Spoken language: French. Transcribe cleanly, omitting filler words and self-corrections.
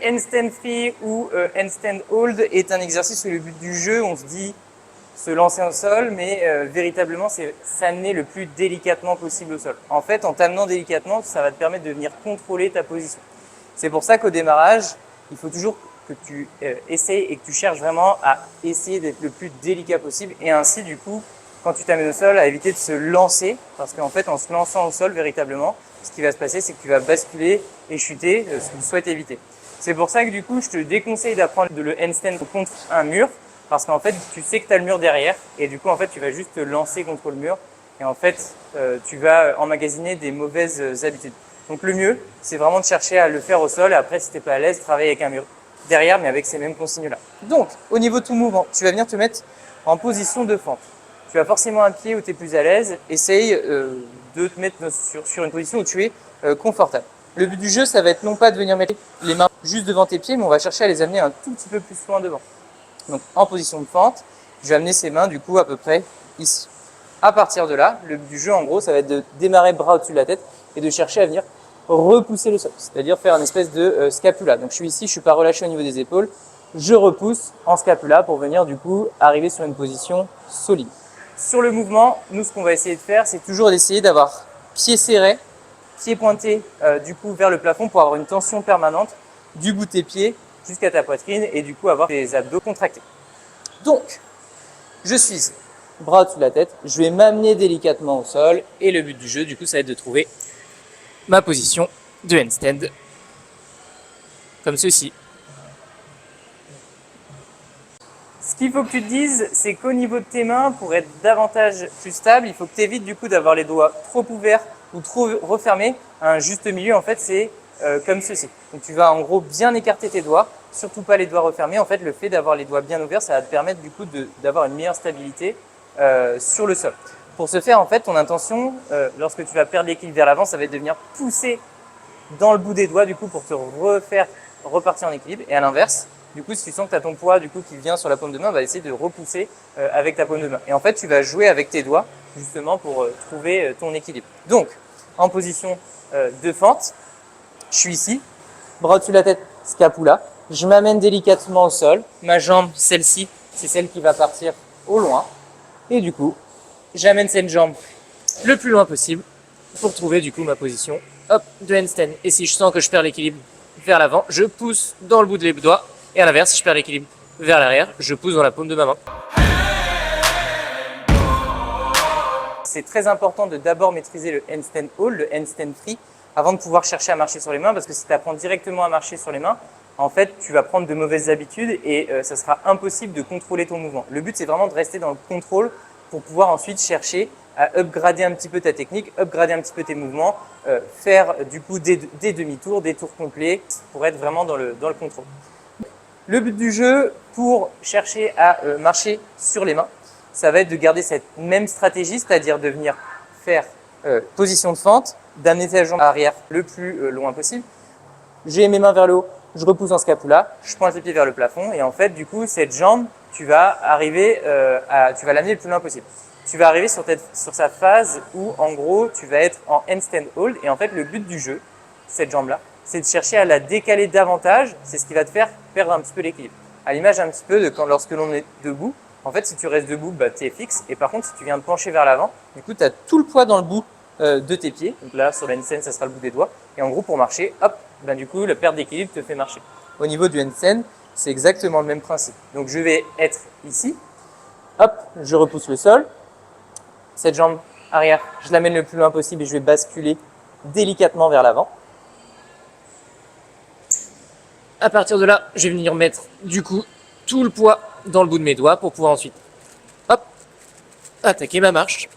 handstand free ou handstand hold est un exercice où le but du jeu, on se dit se lancer au sol, mais véritablement c'est s'amener le plus délicatement possible au sol. En fait, en t'amenant délicatement, ça va te permettre de venir contrôler ta position. C'est pour ça qu'au démarrage, il faut toujours que tu essayes et que tu cherches vraiment à essayer d'être le plus délicat possible et ainsi du coup, quand tu t'amènes au sol, à éviter de se lancer parce qu'en fait, en se lançant au sol véritablement, ce qui va se passer, c'est que tu vas basculer et chuter, ce qu'on souhaite éviter. C'est pour ça que du coup, je te déconseille d'apprendre le handstand contre un mur parce qu'en fait, tu sais que tu as le mur derrière et du coup, en fait, tu vas juste te lancer contre le mur et en fait, tu vas emmagasiner des mauvaises habitudes. Donc le mieux, c'est vraiment de chercher à le faire au sol et après, si tu n'es pas à l'aise, travailler avec un mur derrière, mais avec ces mêmes consignes-là. Donc, au niveau de ton mouvement, tu vas venir te mettre en position de fente. Tu as forcément un pied où tu es plus à l'aise. Essaye de te mettre sur une position où tu es confortable. Le but du jeu, ça va être non pas de venir mettre les mains juste devant tes pieds, mais on va chercher à les amener un tout petit peu plus loin devant. Donc, en position de fente, je vais amener ces mains du coup à peu près ici. À partir de là, le but du jeu, en gros, ça va être de démarrer bras au-dessus de la tête et de chercher à venir repousser le sol, c'est-à-dire faire une espèce de scapula. Donc, je suis ici, je suis pas relâché au niveau des épaules. Je repousse en scapula pour venir du coup arriver sur une position solide. Sur le mouvement, nous, ce qu'on va essayer de faire, c'est toujours d'essayer d'avoir pied serré, pied pointé du coup vers le plafond pour avoir une tension permanente du bout de tes pieds jusqu'à ta poitrine et du coup avoir tes abdos contractés. Donc, je suis ici, bras au-dessus de la tête, je vais m'amener délicatement au sol et le but du jeu, du coup, ça va être de trouver ma position de handstand, comme ceci. Ce qu'il faut que tu te dises, c'est qu'au niveau de tes mains, pour être davantage plus stable, il faut que tu évites du coup d'avoir les doigts trop ouverts ou trop refermés. Un juste milieu, en fait, c'est comme ceci. Donc tu vas en gros bien écarter tes doigts, surtout pas les doigts refermés. En fait, le fait d'avoir les doigts bien ouverts, ça va te permettre du coup d'avoir une meilleure stabilité sur le sol. Pour ce faire, en fait, ton intention, lorsque tu vas perdre l'équilibre vers l'avant, ça va être de venir pousser dans le bout des doigts du coup pour te repartir en équilibre. Et à l'inverse, du coup, si tu sens que tu as ton poids du coup qui vient sur la paume de main, va essayer de repousser avec ta paume de main. Et en fait, tu vas jouer avec tes doigts justement pour trouver ton équilibre. Donc, en position de fente, je suis ici, bras au-dessus de la tête, scapula. Je m'amène délicatement au sol. Ma jambe, celle-ci, c'est celle qui va partir au loin. Et du coup, j'amène cette jambe le plus loin possible pour trouver du coup ma position de handstand. Et si je sens que je perds l'équilibre vers l'avant, je pousse dans le bout des doigts. Et à l'inverse, si je perds l'équilibre vers l'arrière, je pousse dans la paume de ma main. C'est très important de d'abord maîtriser le handstand hold, le handstand free, avant de pouvoir chercher à marcher sur les mains, parce que si tu apprends directement à marcher sur les mains, en fait, tu vas prendre de mauvaises habitudes et ça sera impossible de contrôler ton mouvement. Le but, c'est vraiment de rester dans le contrôle pour pouvoir ensuite chercher à upgrader un petit peu ta technique, upgrader un petit peu tes mouvements, faire du coup des demi-tours, des tours complets pour être vraiment dans le contrôle. Le but du jeu pour chercher à marcher sur les mains, ça va être de garder cette même stratégie, c'est-à-dire de venir faire position de fente, d'amener ta jambe arrière le plus loin possible. J'ai mes mains vers le haut, je repousse en scapula, je pointe les pieds vers le plafond et en fait, du coup, cette jambe, tu vas arriver tu vas l'amener le plus loin possible. Tu vas arriver sur sa phase où, en gros, tu vas être en handstand hold et en fait, le but du jeu, cette jambe-là, c'est de chercher à la décaler davantage. C'est ce qui va te faire perdre un petit peu l'équilibre. À l'image un petit peu de lorsque l'on est debout, en fait, si tu restes debout, bah, tu es fixe. Et par contre, si tu viens te pencher vers l'avant, du coup, tu as tout le poids dans le bout de tes pieds. Donc là, sur la handstand, ça sera le bout des doigts. Et en gros, pour marcher, hop, ben, du coup, la perte d'équilibre te fait marcher. Au niveau du handstand, c'est exactement le même principe. Donc, je vais être ici. Hop, je repousse le sol. Cette jambe arrière, je l'amène le plus loin possible et je vais basculer délicatement vers l'avant. À partir de là, je vais venir mettre du coup tout le poids dans le bout de mes doigts pour pouvoir ensuite hop, attaquer ma marche.